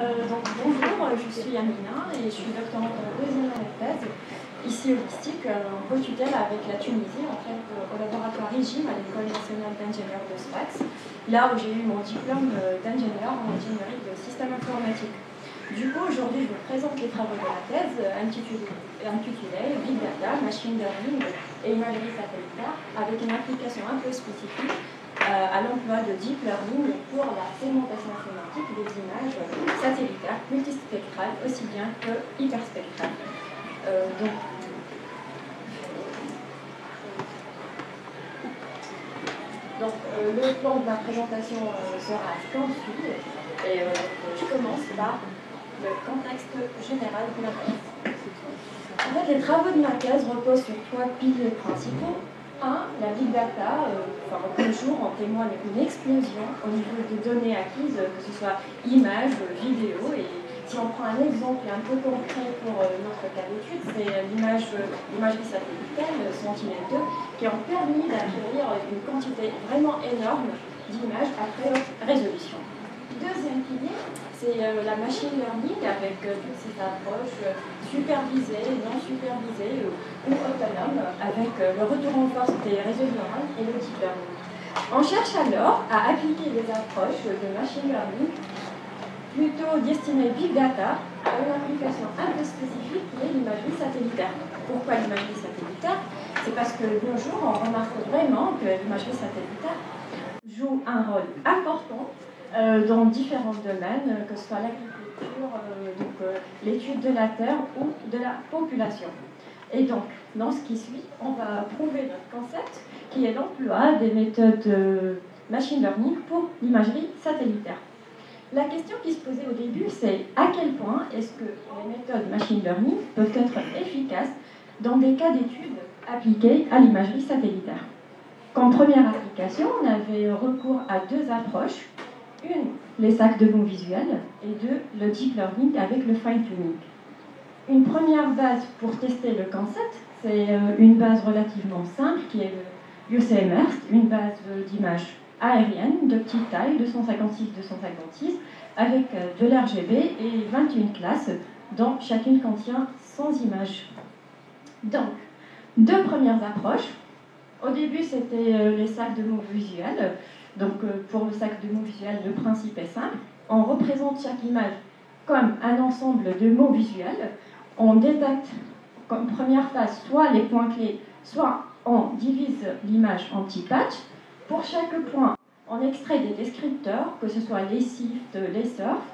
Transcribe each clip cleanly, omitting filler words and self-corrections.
Bonjour, je suis Amina et je suis doctorante en deuxième année de thèse ici au LISTIC en co-tutelle avec la Tunisie, en fait, au laboratoire IGIM à l'École nationale d'ingénieurs de Sfax, là où j'ai eu mon diplôme d'ingénieur en ingénierie de système informatique. Du coup, aujourd'hui, je vous présente les travaux de la thèse intitulée Big Data, Machine Learning et imagerie satellitaire, avec une application un peu spécifique à l'emploi de deep learning pour la segmentation sémantique des images satellitaires multispectrales aussi bien que hyperspectrales. Le plan de la présentation sera comme suit et je commence par le contexte général de la thèse. En fait, les travaux de ma thèse reposent sur 3 piliers principaux. 1. La Big Data, de nos jours, en témoigne une explosion au niveau des données acquises, que ce soit images, vidéos. Et si on prend un exemple un peu concret pour notre cas d'étude, c'est l'imagerie satellitaire, le Sentinel-2, qui ont permis d'acquérir une quantité vraiment énorme d'images à très haute résolution. Deuxième pilier, c'est la machine learning avec toutes ces approches supervisées, non supervisées ou autonomes avec le retour en force des réseaux neuraux et le deep learning. On cherche alors à appliquer des approches de machine learning plutôt destinées big data à une application un peu spécifique qui est l'imagerie satellitaire. Pourquoi l'imagerie satellitaire? C'est parce que de nos jours, on remarque vraiment que l'imagerie satellitaire joue un rôle important dans différents domaines, que ce soit l'agriculture, l'étude de la terre ou de la population. Et donc, dans ce qui suit, on va prouver notre concept qui est l'emploi des méthodes machine learning pour l'imagerie satellitaire. La question qui se posait au début, c'est à quel point est-ce que les méthodes machine learning peuvent être efficaces dans des cas d'études appliqués à l'imagerie satellitaire. Comme première application, on avait recours à 2 approches. Une, les sacs de mots visuels, et 2, le deep learning avec le fine-tuning. Une première base pour tester le concept, c'est une base relativement simple qui est le UCMERST, une base d'images aériennes de petite taille, 256-256, avec de l'RGB et 21 classes, dont chacune contient 100 images. Donc, 2 premières approches. Au début, c'était les sacs de mots visuels. Donc, pour le sac de mots visuels, le principe est simple. On représente chaque image comme un ensemble de mots visuels. On détecte comme première phase soit les points clés, soit on divise l'image en petits patchs. Pour chaque point, on extrait des descripteurs, que ce soit les SIFT, les SURF.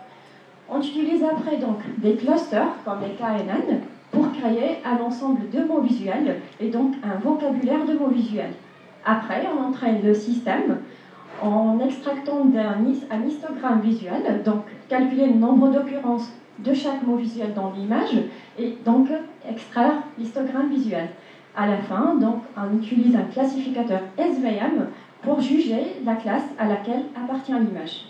On utilise après donc des clusters, comme les KNN, pour créer un ensemble de mots visuels et donc un vocabulaire de mots visuels. Après, on entraîne le système en extractant un histogramme visuel, donc calculer le nombre d'occurrences de chaque mot visuel dans l'image et donc extraire l'histogramme visuel. À la fin, donc, on utilise un classificateur SVM pour juger la classe à laquelle appartient l'image.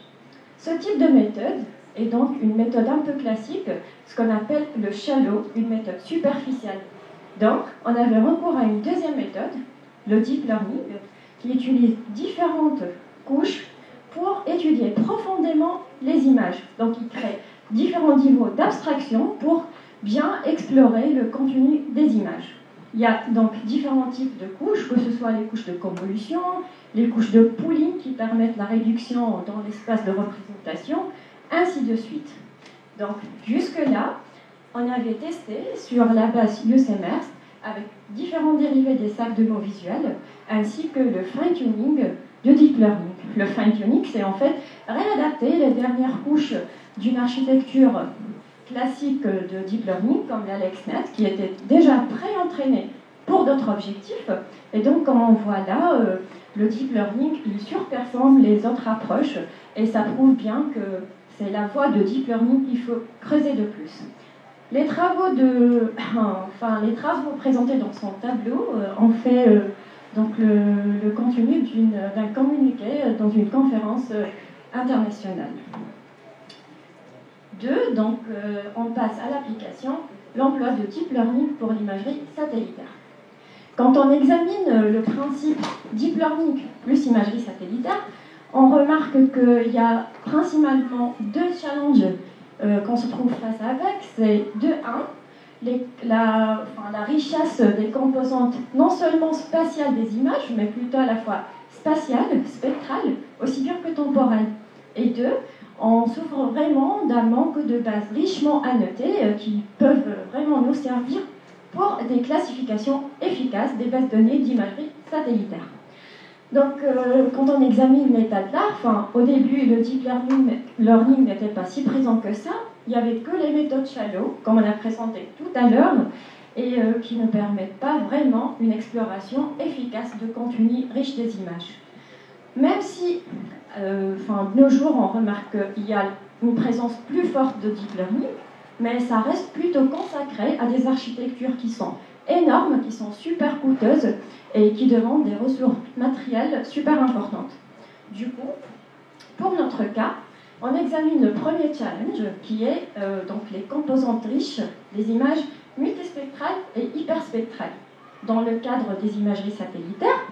Ce type de méthode est donc une méthode un peu classique, ce qu'on appelle le shallow, une méthode superficielle. Donc, on avait recours à une deuxième méthode, le deep learning, qui utilise différentes couches pour étudier profondément les images. Donc, il crée différents niveaux d'abstraction pour bien explorer le contenu des images. Il y a donc différents types de couches, que ce soit les couches de convolution, les couches de pooling qui permettent la réduction dans l'espace de représentation, ainsi de suite. Donc, jusque-là, on avait testé sur la base UCMERST avec différents dérivés des sacs de mots visuels, ainsi que le fine-tuning de deep learning. Le fine-tuning, c'est en fait réadapter les dernières couches d'une architecture classique de deep learning, comme l'AlexNet, qui était déjà pré-entraîné pour d'autres objectifs. Et donc, comme on voit là, le deep learning, il surperforme les autres approches, et ça prouve bien que c'est la voie de deep learning qu'il faut creuser de plus. Les travaux présentés dans son tableau ont fait donc le contenu d'un communiqué dans une conférence internationale. 2, donc on passe à l'application, l'emploi de deep learning pour l'imagerie satellitaire. Quand on examine le principe deep learning plus imagerie satellitaire, on remarque qu'il y a principalement 2 challenges qu'on se trouve face avec, c'est de 1, la richesse des composantes non seulement spatiales des images, mais plutôt à la fois spatiales, spectrales, aussi bien que temporelles. Et 2, on souffre vraiment d'un manque de bases richement annotées qui peuvent vraiment nous servir pour des classifications efficaces des bases de données d'imagerie satellitaire. Donc, quand on examine l'état de l'art, au début, le deep learning n'était pas si présent que ça. Il n'y avait que les méthodes shallow, comme on a présenté tout à l'heure, et qui ne permettent pas vraiment une exploration efficace de contenu riche des images. Même si, de nos jours, on remarque qu'il y a une présence plus forte de deep learning, mais ça reste plutôt consacré à des architectures qui sont énormes, qui sont super coûteuses et qui demandent des ressources matérielles super importantes. Du coup, pour notre cas, on examine le premier challenge qui est donc les composantes riches des images multispectrales et hyperspectrales. Dans le cadre des imageries satellitaires,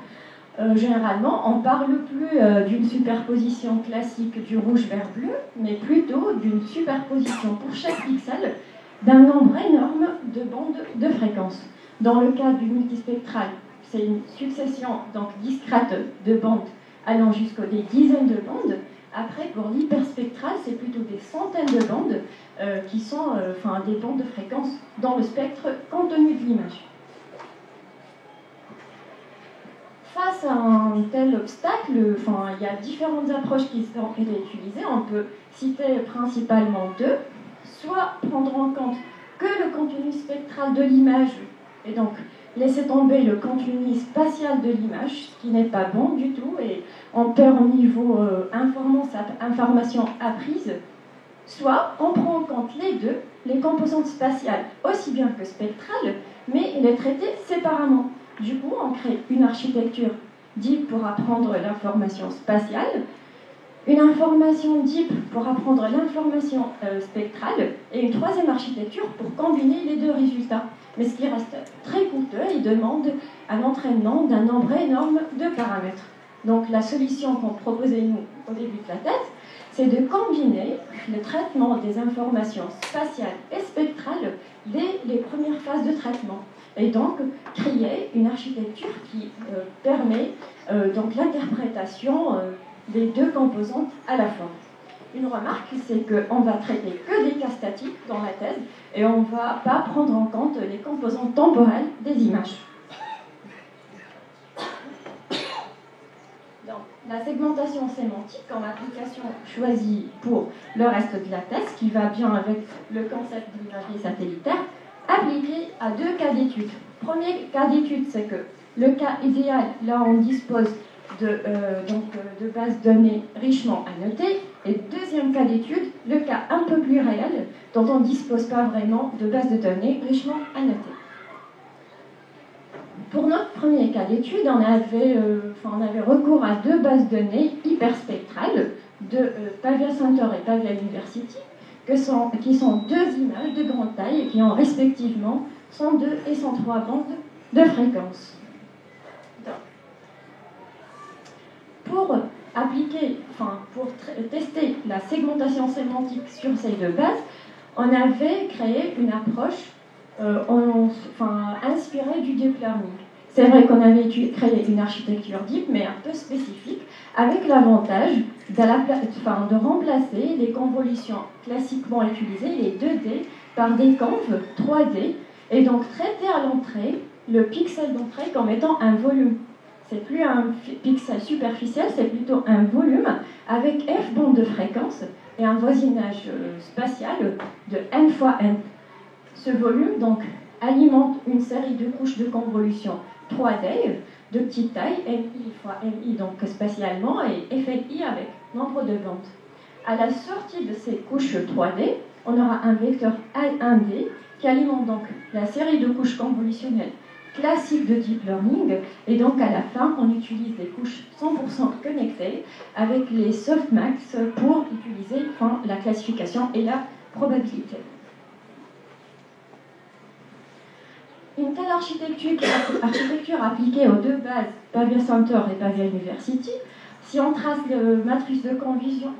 généralement, on ne parle plus d'une superposition classique du rouge vers bleu, mais plutôt d'une superposition pour chaque pixel d'un nombre énorme de bandes de fréquences. Dans le cas du multispectral, c'est une succession donc discrète de bandes allant jusqu'aux des dizaines de bandes. Après, pour l'hyperspectral, c'est plutôt des centaines de bandes qui sont des bandes de fréquences dans le spectre contenu de l'image. Face à un tel obstacle, il y a différentes approches qui ont été utilisées. On peut citer principalement 2. Soit prendre en compte que le contenu spectral de l'image, et donc laisser tomber le contenu spatial de l'image, ce qui n'est pas bon du tout, et on perd au niveau information apprise. Soit on prend en compte les deux, les composantes spatiales aussi bien que spectrales, mais les traiter séparément. Du coup, on crée une architecture deep pour apprendre l'information spatiale, une information deep pour apprendre l'information spectrale, et une troisième architecture pour combiner les deux résultats. Mais ce qui reste très coûteux et demande un entraînement d'un nombre énorme de paramètres. Donc la solution qu'on proposait nous au début de la thèse, c'est de combiner le traitement des informations spatiales et spectrales dès les premières phases de traitement. Et donc créer une architecture qui permet donc l'interprétation des deux composantes à la fois. Une remarque, c'est qu'on va traiter que des cas statiques dans la thèse et on ne va pas prendre en compte les composantes temporelles des images. Donc, la segmentation sémantique en application choisie pour le reste de la thèse, qui va bien avec le concept d'imagerie satellitaire, appliqué à 2 cas d'étude. Premier cas d'étude, c'est que le cas idéal, là on dispose de bases de données richement annotées. Et deuxième cas d'étude, le cas un peu plus réel, dont on ne dispose pas vraiment de bases de données richement annotées. Pour notre premier cas d'étude, on avait recours à 2 bases de données hyperspectrales de Pavia Center et Pavia University, qui sont 2 images de grande taille et qui ont respectivement 102 et 103 bandes de fréquence. Pour tester la segmentation sémantique sur ces 2 bases, on avait créé une approche inspirée du deep learning. C'est vrai qu'on avait créé une architecture deep, mais un peu spécifique, avec l'avantage de remplacer les convolutions classiquement utilisées, les 2D, par des conves 3D, et donc traiter à l'entrée le pixel d'entrée comme étant un volume. C'est plus un pixel superficiel, c'est plutôt un volume avec f bandes de fréquence et un voisinage spatial de n fois n. Ce volume donc alimente une série de couches de convolution 3D de petite taille, mi fois mi donc spatialement, et FLI avec nombre de bandes. À la sortie de ces couches 3D, on aura un vecteur A1D qui alimente donc la série de couches convolutionnelles classiques de deep learning, et donc à la fin on utilise des couches 100% connectées avec les softmax pour utiliser la classification et la probabilité. Une telle architecture appliquée aux 2 bases Pavia Center et Pavia University, si on trace le matrice de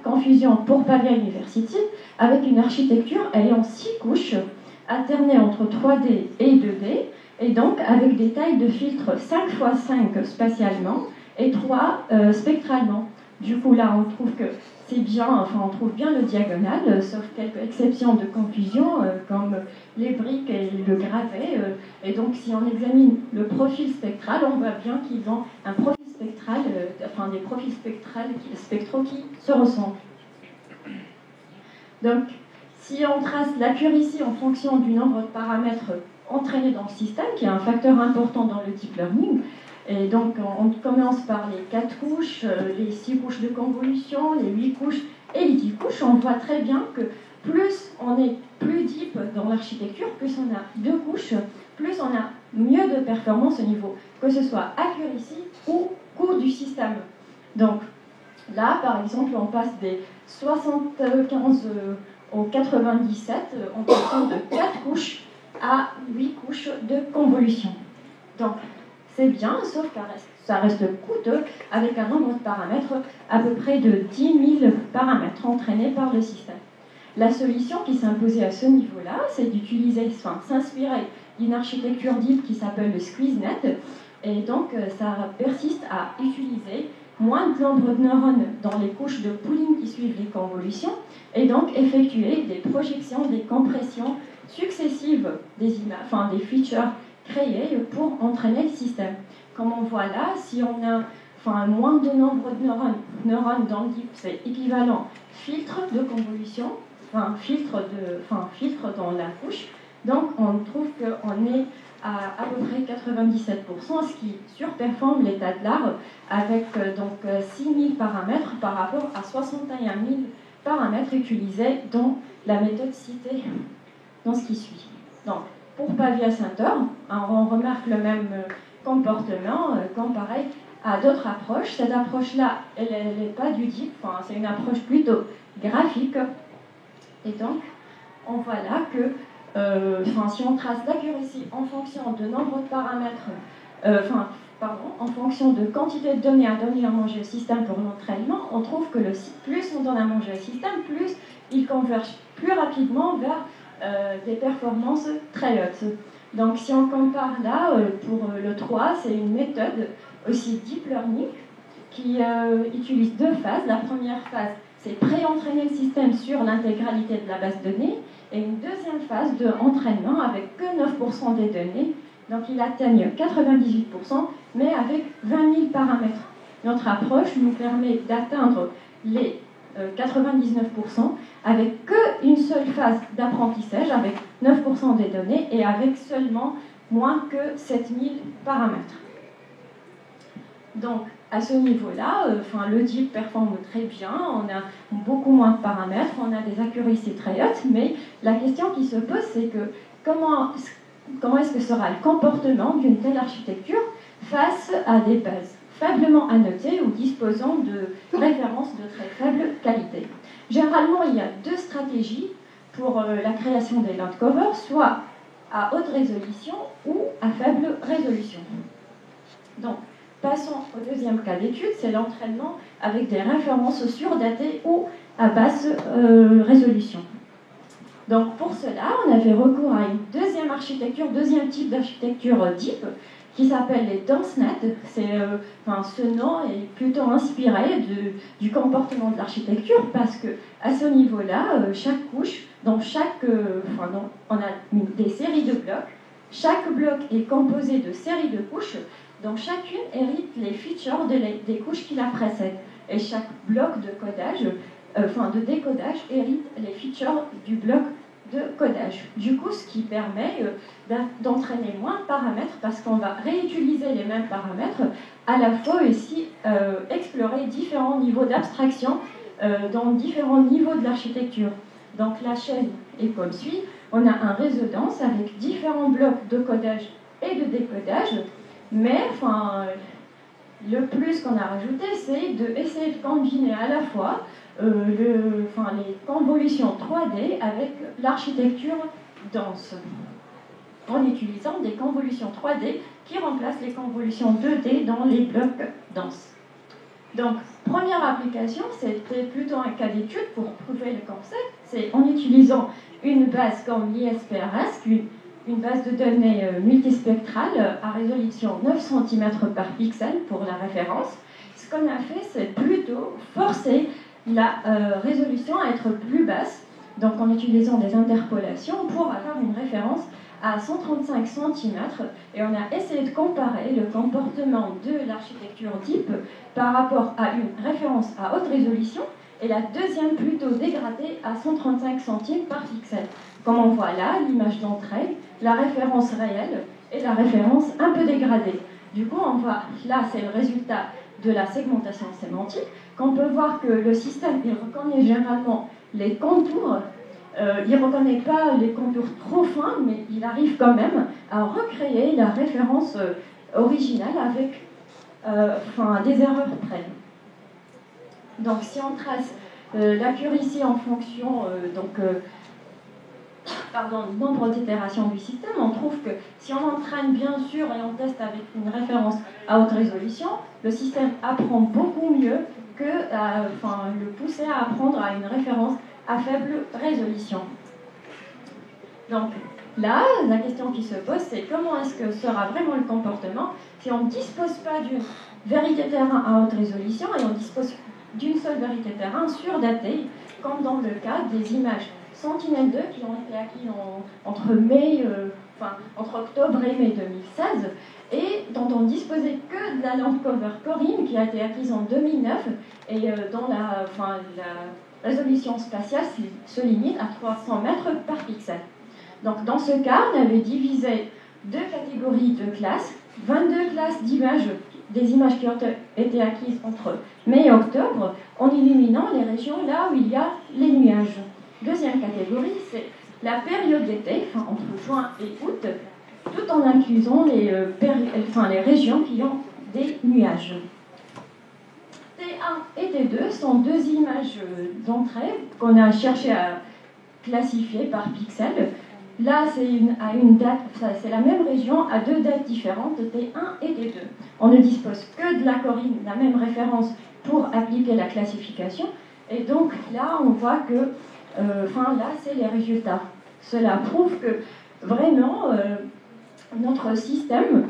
confusion pour Pavia University, avec une architecture ayant 6 couches, alternées entre 3D et 2D, et donc avec des tailles de filtres 5 x 5 spatialement et 3 spectralement. Du coup, là, on trouve que c'est bien, enfin, on trouve bien le diagonal, sauf quelques exceptions de confusion, comme les briques et le gravet. Et donc, si on examine le profil spectral, on voit bien qu'ils ont un profil spectral, enfin, des profils spectraux qui se ressemblent. Donc, si on trace l'accuracy en fonction du nombre de paramètres entraînés dans le système, qui est un facteur important dans le deep learning, et donc on commence par les 4 couches, les 6 couches de convolution, les 8 couches et les 10 couches, on voit très bien que plus on est plus deep dans l'architecture, plus on a 2 couches, plus on a mieux de performance au niveau, que ce soit accuracy ou coût du système. Donc là, par exemple, on passe des 75 au 97 en passant de 4 couches à 8 couches de convolution. Donc, c'est bien, sauf que ça reste coûteux avec un nombre de paramètres à peu près de 10 000 paramètres entraînés par le système. La solution qui s'imposait à ce niveau-là, c'est d'utiliser, enfin, s'inspirer d'une architecture deep qui s'appelle le SqueezeNet, et donc ça persiste à utiliser moins de nombre de neurones dans les couches de pooling qui suivent les convolutions, et donc effectuer des projections, des compressions successives des features créées pour entraîner le système. Comme on voit là, si on a moins de nombre de neurones dans le deep, c'est équivalent filtre de convolution, filtre dans la couche. Donc on trouve qu'on est à peu près 97%, ce qui surperforme l'état de l'art avec 6000 paramètres par rapport à 61 000 paramètres utilisés dans la méthode citée dans ce qui suit. Donc, pour Pavia Center, on remarque le même comportement comparé à d'autres approches. Cette approche-là, elle n'est pas du deep, c'est une approche plutôt graphique. Et donc, on voit là que si on trace l'accuracy en fonction de nombre de paramètres, en fonction de quantité de données à donner à manger au système pour l'entraînement, on trouve que plus on donne à manger au système, plus il converge plus rapidement vers des performances très hautes. Donc si on compare là, pour le 3, c'est une méthode aussi deep learning qui utilise 2 phases. La première phase, c'est pré-entraîner le système sur l'intégralité de la base de données, et une deuxième phase d'entraînement avec que 9% des données. Donc il atteigne 98%, mais avec 20 000 paramètres. Notre approche nous permet d'atteindre les 99% avec qu'une seule phase d'apprentissage, avec 9% des données et avec seulement moins que 7000 paramètres. Donc, à ce niveau-là, le deep performe très bien, on a beaucoup moins de paramètres, on a des accuracies très hautes, mais la question qui se pose, c'est que comment est-ce que sera le comportement d'une telle architecture face à des bases faiblement annotées ou disposant de références de très faible qualité. Généralement, il y a 2 stratégies pour la création des land covers, soit à haute résolution ou à faible résolution. Donc, passons au deuxième cas d'étude, c'est l'entraînement avec des références surdatées ou à basse résolution. Donc pour cela, on avait recours à une deuxième type d'architecture deep qui s'appelle les DenseNet. Ce nom est plutôt inspiré du comportement de l'architecture parce que à ce niveau-là, chaque couche, on a des séries de blocs. Chaque bloc est composé de séries de couches dont chacune hérite les features des couches qui la précèdent. Et chaque bloc de codage, de décodage, hérite les features du bloc de codage. Du coup, ce qui permet d'entraîner moins de paramètres parce qu'on va réutiliser les mêmes paramètres, à la fois aussi explorer différents niveaux d'abstraction dans différents niveaux de l'architecture. Donc la chaîne est comme suit. On a un réseau dense avec différents blocs de codage et de décodage, mais le plus qu'on a rajouté, c'est d'essayer de combiner à la fois les convolutions 3D avec l'architecture dense, en utilisant des convolutions 3D qui remplacent les convolutions 2D dans les blocs denses. Donc, première application, c'était plutôt un cas d'étude pour prouver le concept. C'est en utilisant une base comme l'ISPRS, une base de données multispectrale à résolution 9 cm par pixel pour la référence. Ce qu'on a fait, c'est plutôt forcer la résolution à être plus basse, donc en utilisant des interpolations pour avoir une référence à 135 cm, et on a essayé de comparer le comportement de l'architecture DEEP par rapport à une référence à haute résolution et la deuxième plutôt dégradée à 135 centimes par pixel. Comme on voit là, l'image d'entrée, la référence réelle et la référence un peu dégradée. Du coup, on voit, là c'est le résultat de la segmentation sémantique, qu'on peut voir que le système il reconnaît généralement les contours. Il ne reconnaît pas les contours trop fins, mais il arrive quand même à recréer la référence originale avec des erreurs près. Donc si on trace l'accuracy en fonction du nombre d'itérations du système, on trouve que si on entraîne bien sûr et on teste avec une référence à haute résolution, le système apprend beaucoup mieux que le pousser à apprendre à une référence à faible résolution. Donc là, la question qui se pose, c'est comment est-ce que sera vraiment le comportement si on ne dispose pas d'une vérité terrain à haute résolution et on dispose d'une seule vérité terrain surdatée, comme dans le cas des images Sentinel-2 qui ont été acquises entre octobre et mai 2016 et dont on disposait que de la lampe cover Corinne qui a été acquise en 2009 et dont la résolution spatiale se limite à 300 mètres par pixel. Donc dans ce cas, on avait divisé deux catégories de classes, 22 classes d'images, des images qui ont été acquises entre mai et octobre, en éliminant les régions là où il y a les nuages. Deuxième catégorie, c'est la période d'été, entre juin et août, tout en inclusant les régions qui ont des nuages. T1 et T2 sont deux images d'entrée qu'on a cherché à classifier par pixel. Là, c'est la même région à deux dates différentes, T1 et T2. On ne dispose que de la Corinne, la même référence pour appliquer la classification. Et donc là, on voit que, là, c'est les résultats. Cela prouve que vraiment, notre système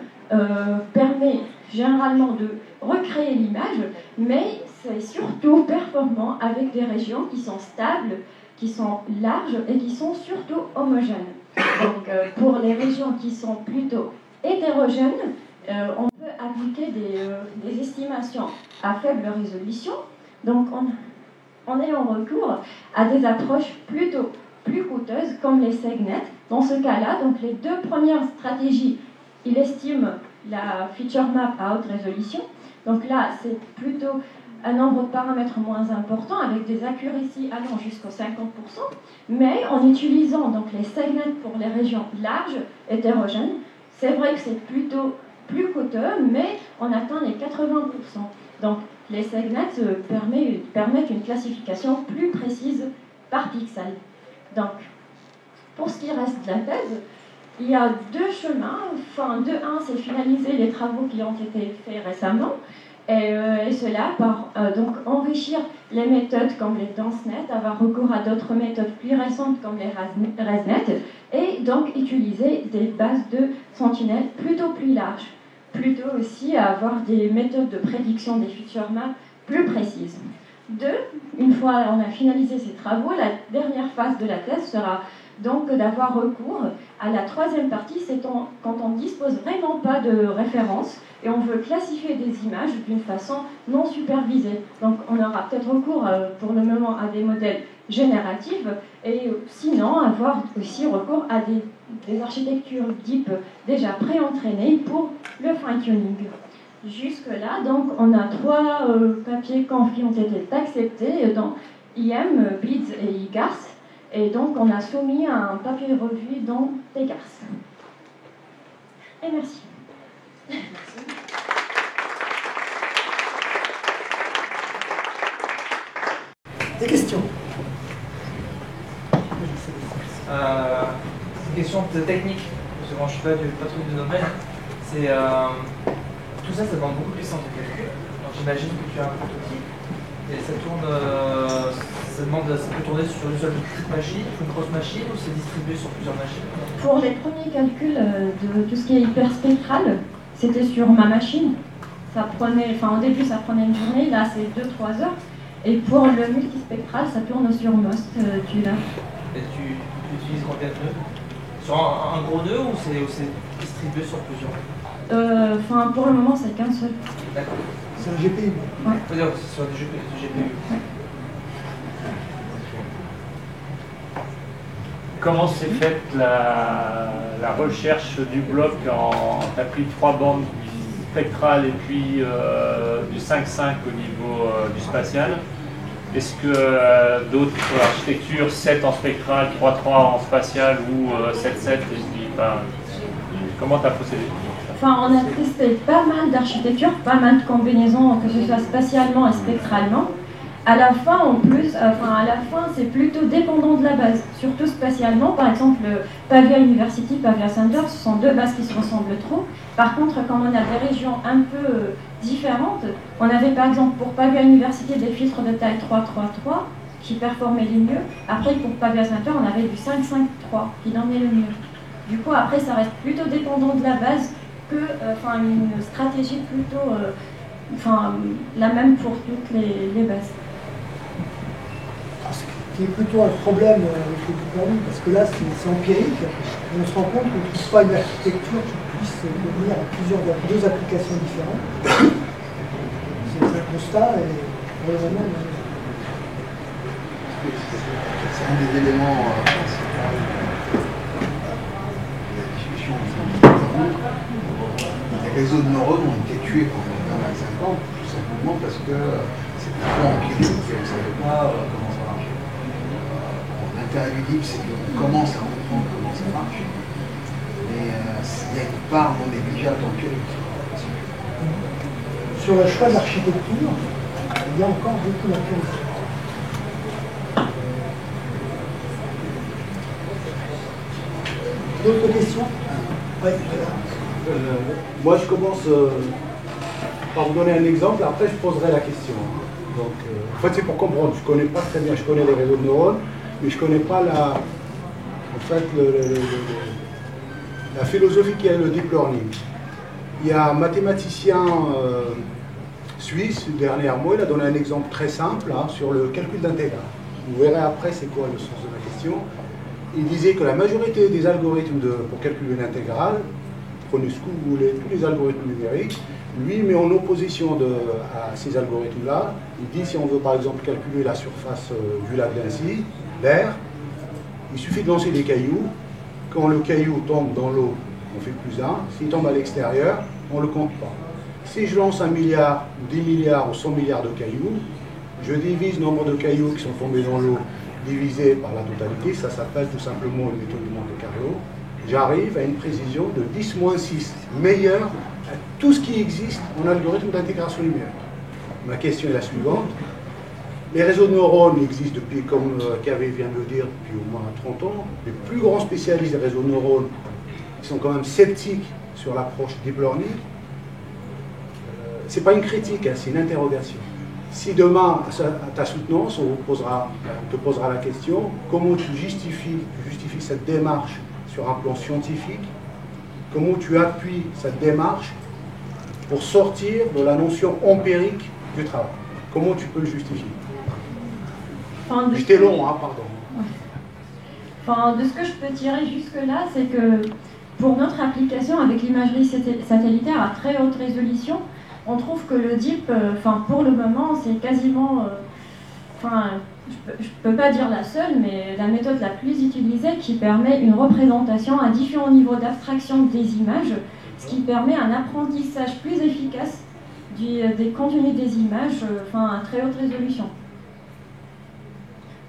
permet généralement de recréer l'image, mais c'est surtout performant avec des régions qui sont stables, qui sont larges et qui sont surtout homogènes. Donc pour les régions qui sont plutôt hétérogènes, on peut appliquer des estimations à faible résolution, donc en ayant recours à des approches plutôt plus coûteuses comme les SegNet. Dans ce cas-là, donc les deux premières stratégies, il estime la feature map à haute résolution. Donc là, c'est plutôt un nombre de paramètres moins important avec des accuracies allant jusqu'aux 50%, mais en utilisant donc les SegNet pour les régions larges, hétérogènes, c'est vrai que c'est plutôt plus coûteux, mais on atteint les 80%. Donc les SegNet permettent une classification plus précise par pixel. Donc, pour ce qui reste de la thèse, il y a deux chemins. De un, c'est finaliser les travaux qui ont été faits récemment, et cela par donc enrichir les méthodes comme les DenseNet, avoir recours à d'autres méthodes plus récentes comme les ResNet, et donc utiliser des bases de Sentinel plutôt plus larges, plutôt aussi à avoir des méthodes de prédiction des feature maps plus précises. Une fois on a finalisé ces travaux, la dernière phase de la thèse sera donc d'avoir recours à la troisième partie, c'est quand on ne dispose vraiment pas de référence et on veut classifier des images d'une façon non supervisée. Donc on aura peut-être recours pour le moment à des modèles génératifs et sinon avoir aussi recours à des architectures DEEP déjà pré-entraînées pour le fine-tuning. Jusque-là, donc, on a trois papiers conf qui ont été acceptés dans IM, BIDS et IGARS. Et donc, on a soumis un papier revue dans IGARS. Et merci. Des questions? Une question technique, parce que moi je ne suis pas trop du domaine. C'est tout ça demande beaucoup de puissance de calcul. Donc j'imagine que tu as un prototype et ça tourne, ça peut tourner sur une seule petite machine, une grosse machine, ou c'est distribué sur plusieurs machines? Pour les premiers calculs de tout ce qui est hyperspectral, c'était sur ma machine. Ça prenait, au début ça prenait une journée, là c'est 2-3 heures. Et pour le multispectral, ça tourne sur Most, tu l'as. Et tu utilises combien de nœuds? Sur un gros nœud ou c'est distribué sur plusieurs? Pour le moment, c'est qu'un seul. D'accord. C'est un GPU. Ouais. C'est-à-dire que c'est sur du GPU. Ouais. Comment s'est faite la recherche du bloc tu as pris 3 bandes spectrales et puis du 5.5 au niveau du spatial? Est-ce que d'autres architectures, 7 en spectral, 3.3 en spatial ou 7.7, comment tu as procédé? On a testé pas mal d'architectures, pas mal de combinaisons, que ce soit spatialement et spectralement. À la fin, en plus, c'est plutôt dépendant de la base, surtout spatialement. Par exemple, Pavia University, Pavia Center, ce sont deux bases qui se ressemblent trop. Par contre, quand on a des régions un peu différentes, on avait par exemple pour Pavia University des filtres de taille 3.3.3 qui performaient les mieux. Après, pour Pavia Center, on avait du 5.5.3 qui donnait le mieux. Du coup, après, ça reste plutôt dépendant de la base que une stratégie plutôt la même pour toutes les bases. Ce qui est plutôt un problème avec le deep learning, parce que là c'est empirique, et on se rend compte qu'on ne trouve pas une architecture qui puisse convenir à deux applications différentes. C'est un constat et pour le moment, c'est un des éléments principaux de la discussion. Les réseaux de neurones ont été tués pendant 25 ans, tout simplement parce que c'est un peu empirique, on ne savait pas comment ça marche. L'intérêt du DIP, c'est qu'on commence à comprendre comment ça marche, mais il y a une part non négligeable d'empirique. sur le choix de l'architecture, il y a encore beaucoup d'empirique. D'autres questions? Oui. Moi, je commence par vous donner un exemple, après je poserai la question. Donc, en fait, c'est pour comprendre. Je ne connais pas très bien, je connais les réseaux de neurones, mais je ne connais pas la philosophie qui est le deep learning. Il y a un mathématicien suisse, dernièrement, il a donné un exemple très simple sur le calcul d'intégrale. Vous verrez après c'est quoi le sens de la question. Il disait que la majorité des algorithmes pour calculer l'intégrale, prenez ce que vous voulez, tous les algorithmes numériques, lui met en opposition à ces algorithmes-là. Il dit si on veut par exemple calculer la surface du lac d'Annecy, l'air, il suffit de lancer des cailloux. Quand le caillou tombe dans l'eau, on fait plus 1. S'il tombe à l'extérieur, on ne le compte pas. Si je lance 1 milliard, ou 10 milliards ou 100 milliards de cailloux, je divise le nombre de cailloux qui sont tombés dans l'eau divisé par la totalité, ça s'appelle tout simplement une méthode de Monte-Carlo. J'arrive à une précision de 10-6, meilleure à tout ce qui existe en algorithme d'intégration numérique. Ma question est la suivante. Les réseaux de neurones existent depuis, comme Kavé vient de le dire, depuis au moins 30 ans. Les plus grands spécialistes des réseaux de neurones sont quand même sceptiques sur l'approche deep learning. Ce n'est pas une critique, c'est une interrogation. Si demain, à ta soutenance, on te posera la question, comment tu justifies cette démarche sur un plan scientifique, comment tu appuies cette démarche pour sortir de la notion empirique du travail. Comment tu peux le justifier? J'étais long, pardon. De ce que je peux tirer jusque-là, c'est que pour notre application avec l'imagerie satellitaire à très haute résolution, on trouve que le DIP, pour le moment, c'est quasiment, je ne peux pas dire la seule, mais la méthode la plus utilisée qui permet une représentation à différents niveaux d'abstraction des images, ce qui permet un apprentissage plus efficace des contenus des images à très haute résolution.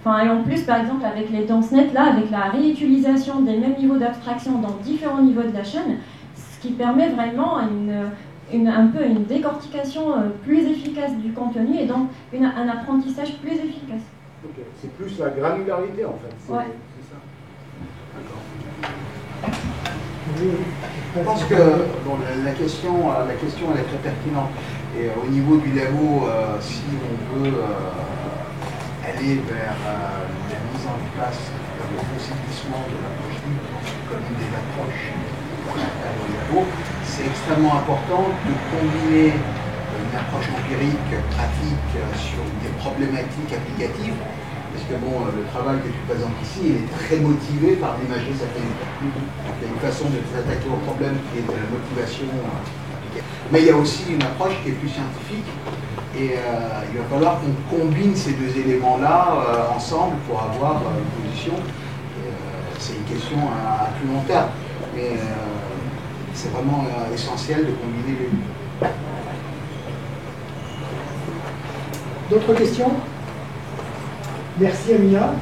Et en plus, par exemple, avec les DenseNet, là, avec la réutilisation des mêmes niveaux d'abstraction dans différents niveaux de la chaîne, ce qui permet vraiment un peu une décortication plus efficace du contenu et donc un apprentissage plus efficace. Okay. C'est plus la granularité en fait. Ouais. C'est ça. D'accord. Je pense que bon, la question elle est très pertinente. Et au niveau du labo, si on veut aller vers la mise en place, vers le conséquissement de l'approche libre comme une des approches au labo, c'est extrêmement important de combiner une approche empirique, pratique sur des problématiques applicatives. Parce que bon, le travail que tu présentes ici, il est très motivé par l'imagerie satellitaire. Donc il y a une façon de s'attaquer au problème qui est de la motivation applicative. Mais il y a aussi une approche qui est plus scientifique. Et il va falloir qu'on combine ces deux éléments-là ensemble pour avoir une position. C'est une question à plus long terme. Mais c'est vraiment essentiel de combiner les deux. D'autres questions? Merci Amina.